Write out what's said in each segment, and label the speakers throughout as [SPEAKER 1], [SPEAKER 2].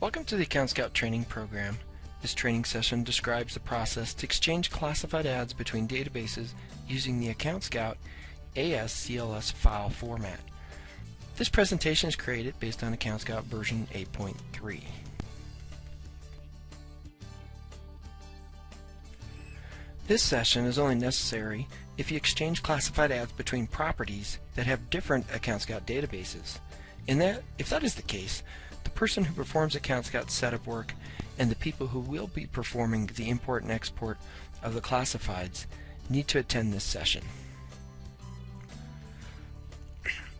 [SPEAKER 1] Welcome to the Account Scout training program. This training session describes the process to exchange classified ads between databases using the Account Scout ASCLS file format. This presentation is created based on Account Scout version 8.3. This session is only necessary if you exchange classified ads between properties that have different Account Scout databases. If that is the case, the person who performs Account Scout setup work and the people who will be performing the import and export of the classifieds need to attend this session.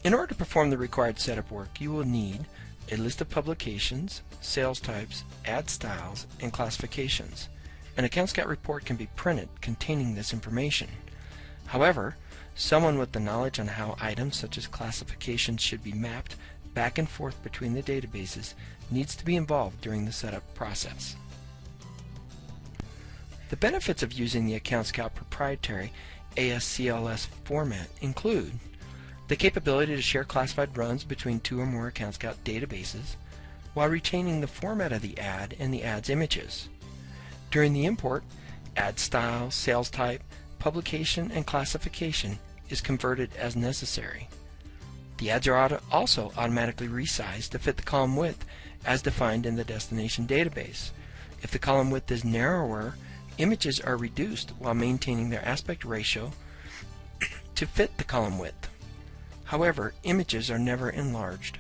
[SPEAKER 1] In order to perform the required setup work, you will need a list of publications, sales types, ad styles, and classifications. An Account Scout report can be printed containing this information. However, someone with the knowledge on how items such as classifications should be mapped back and forth between the databases needs to be involved during the setup process. The benefits of using the Account Scout proprietary ASCLS format include the capability to share classified runs between two or more Account Scout databases while retaining the format of the ad and the ad's images. During the import, ad style, sales type, publication, and classification is converted as necessary. The ads are also automatically resized to fit the column width as defined in the destination database. If the column width is narrower, images are reduced while maintaining their aspect ratio to fit the column width. However, images are never enlarged.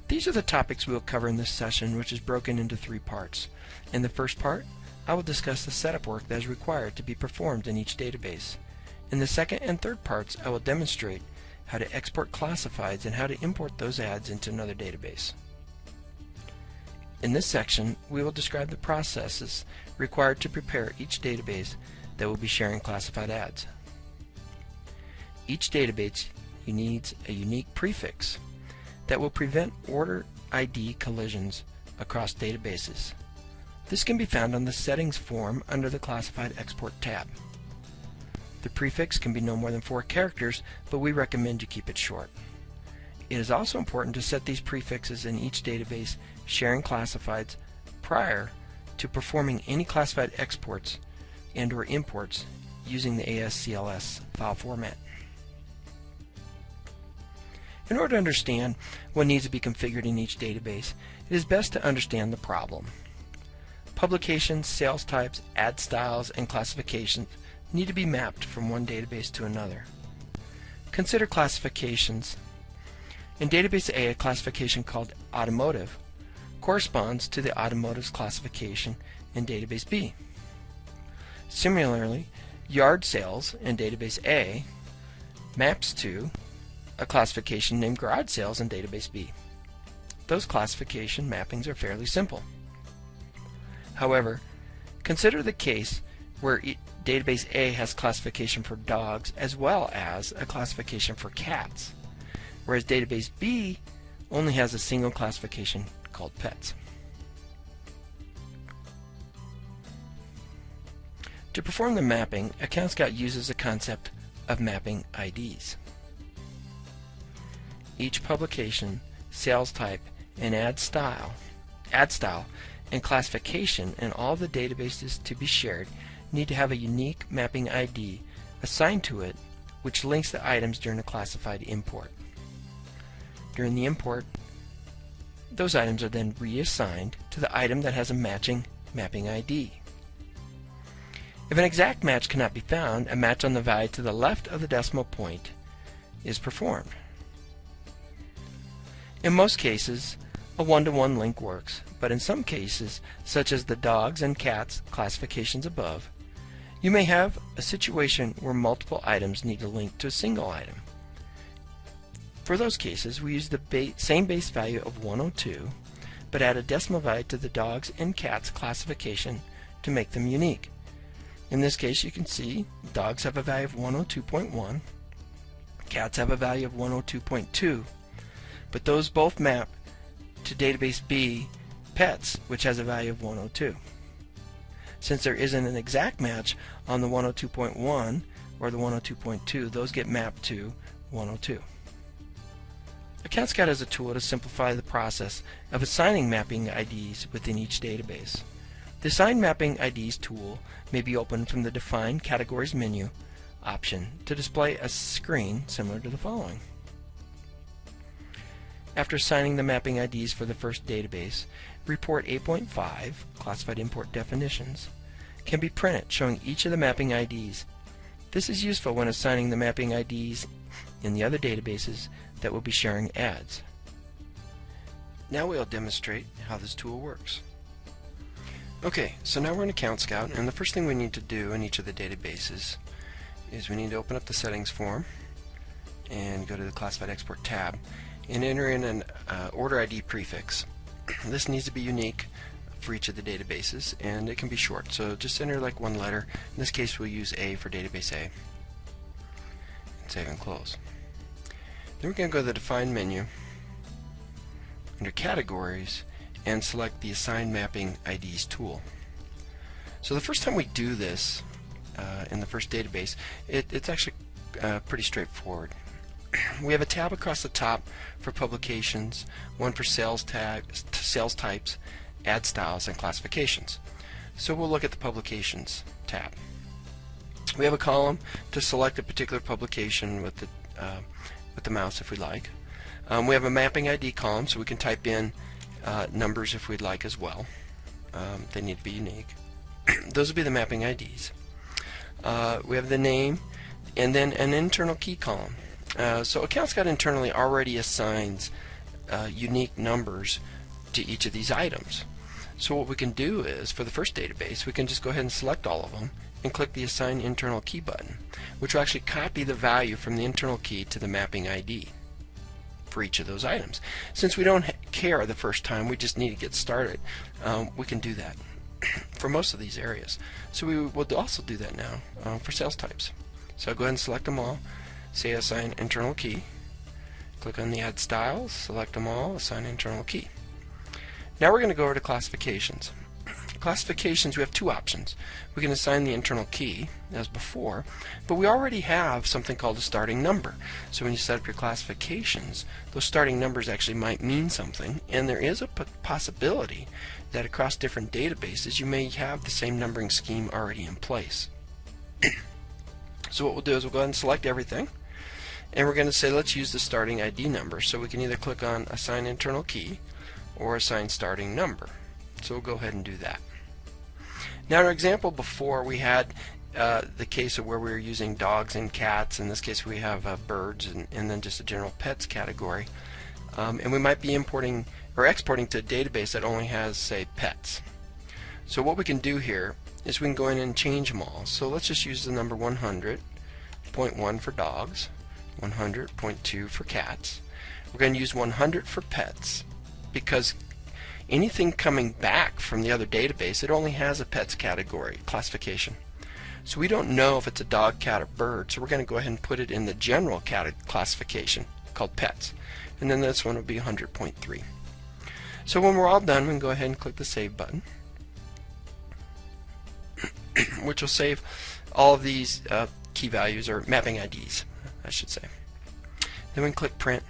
[SPEAKER 1] These are the topics we will cover in this session, which is broken into 3 parts. In the first part, I will discuss the setup work that is required to be performed in each database. In the second and third parts, I will demonstrate how to export classifieds and how to import those ads into another database. In this section, we will describe the processes required to prepare each database that will be sharing classified ads. Each database needs a unique prefix that will prevent order ID collisions across databases. This can be found on the Settings form under the Classified Export tab. The prefix can be no more than 4 characters, but we recommend you keep it short. It is also important to set these prefixes in each database sharing classifieds prior to performing any classified exports and/or imports using the ASCLS file format. In order to understand what needs to be configured in each database, it is best to understand the problem. Publications, sales types, ad styles, and classifications need to be mapped from one database to another. Consider classifications. In database A, a classification called automotive corresponds to the automotive's classification in database B. Similarly, yard sales in database A maps to a classification named garage sales in database B. Those classification mappings are fairly simple. However, consider the case where database A has classification for dogs as well as a classification for cats, whereas database B only has a single classification called pets. To perform the mapping, Account Scout uses the concept of mapping IDs. Each publication, sales type, and ad style, and classification in all the databases to be shared need to have a unique mapping ID assigned to it, which links the items during the classified import. During the import, those items are then reassigned to the item that has a matching mapping ID. If an exact match cannot be found, a match on the value to the left of the decimal point is performed. In most cases, a one-to-one link works, but in some cases, such as the dogs and cats classifications above, you may have a situation where multiple items need to link to a single item. For those cases, we use the same base value of 102, but add a decimal value to the dogs and cats classification to make them unique. In this case, you can see dogs have a value of 102.1, cats have a value of 102.2, but those both map to database B, pets, which has a value of 102. Since there isn't an exact match on the 102.1 or the 102.2, those get mapped to 102. Account Scout is a tool to simplify the process of assigning mapping IDs within each database. The Assign Mapping IDs tool may be opened from the Define Categories menu option to display a screen similar to the following. After assigning the mapping IDs for the first database, Report 8.5, Classified Import Definitions, can be printed showing each of the mapping IDs. This is useful when assigning the mapping IDs in the other databases that will be sharing ads. Now we'll demonstrate how this tool works. Okay, so now we're in Account Scout, and the first thing we need to do in each of the databases is we need to open up the settings form and go to the Classified Export tab and enter in an order ID prefix. This needs to be unique for each of the databases, and it can be short, so just enter like one letter. In this case we'll use A for database A. And save and close. Then we're going to go to the Define menu under Categories and select the Assign Mapping IDs tool. So the first time we do this in the first database, it's actually pretty straightforward. We have a tab across the top for publications, one for sales types, ad styles, and classifications. So we'll look at the Publications tab. We have a column to select a particular publication with the mouse if we like. We have a mapping ID column, so we can type in numbers if we'd like as well. They need to be unique. Those will be the mapping IDs. We have the name and then an internal key column. So Account Scout internally already assigns unique numbers to each of these items. So what we can do is, for the first database, we can just go ahead and select all of them and click the Assign Internal Key button, which will actually copy the value from the internal key to the mapping ID for each of those items. Since we don't care the first time, we just need to get started, we can do that for most of these areas. So we will also do that now for sales types. So I'll go ahead and select them all, say Assign Internal Key, click on the Ad Styles, select them all, Assign Internal Key. Now we're going to go over to Classifications. Classifications, we have two options. We can assign the internal key as before, but we already have something called a starting number. So when you set up your classifications, those starting numbers actually might mean something, and there is a possibility that across different databases you may have the same numbering scheme already in place. So what we'll do is we'll go ahead and select everything, and we're going to say let's use the starting ID number. So we can either click on Assign Internal Key or Assign Starting Number. So we'll go ahead and do that. Now in our example before, we had the case of where we were using dogs and cats. In this case we have birds and then just a general pets category. And we might be importing or exporting to a database that only has, say, pets. So what we can do here is we can go in and change them all. So let's just use the number 100.1 for dogs, 100.2 for cats. We're going to use 100 for pets because anything coming back from the other database, it only has a pets category classification. So we don't know if it's a dog, cat, or bird, so we're going to go ahead and put it in the general classification called pets. And then this one will be 100.3. So when we're all done, we can go ahead and click the Save button, which will save all of these key values, or mapping IDs, I should say. Then we can click Print,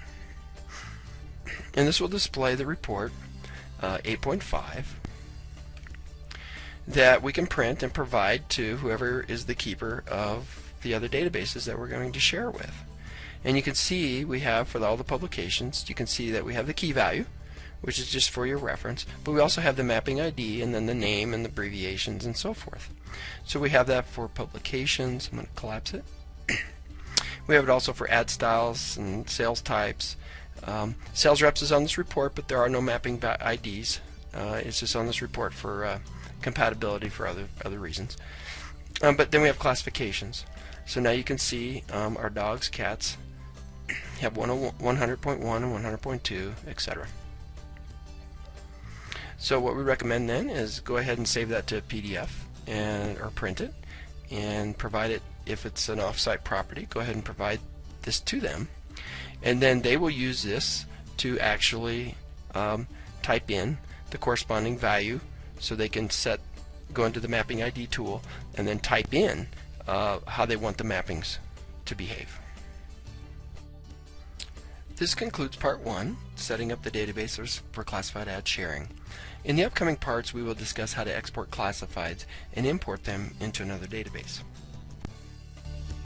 [SPEAKER 1] and this will display the report 8.5 that we can print and provide to whoever is the keeper of the other databases that we're going to share with. And you can see we have, for all the publications, you can see that we have the key value, which is just for your reference, but we also have the mapping ID and then the name and the abbreviations and so forth. So we have that for publications. I'm going to collapse it. We have it also for ad styles and sales types. Sales reps is on this report, but there are no mapping IDs. It's just on this report for compatibility for other reasons. But then we have classifications. So now you can see our dogs, cats have 100.1 and 100.2, etc. So what we recommend then is go ahead and save that to a PDF or print it and provide it. If it's an off-site property, go ahead and provide this to them, and then they will use this to actually type in the corresponding value, so they can go into the mapping ID tool and then type in how they want the mappings to behave. This concludes Part 1, setting up the databases for classified ad sharing. In the upcoming parts, we will discuss how to export classifieds and import them into another database.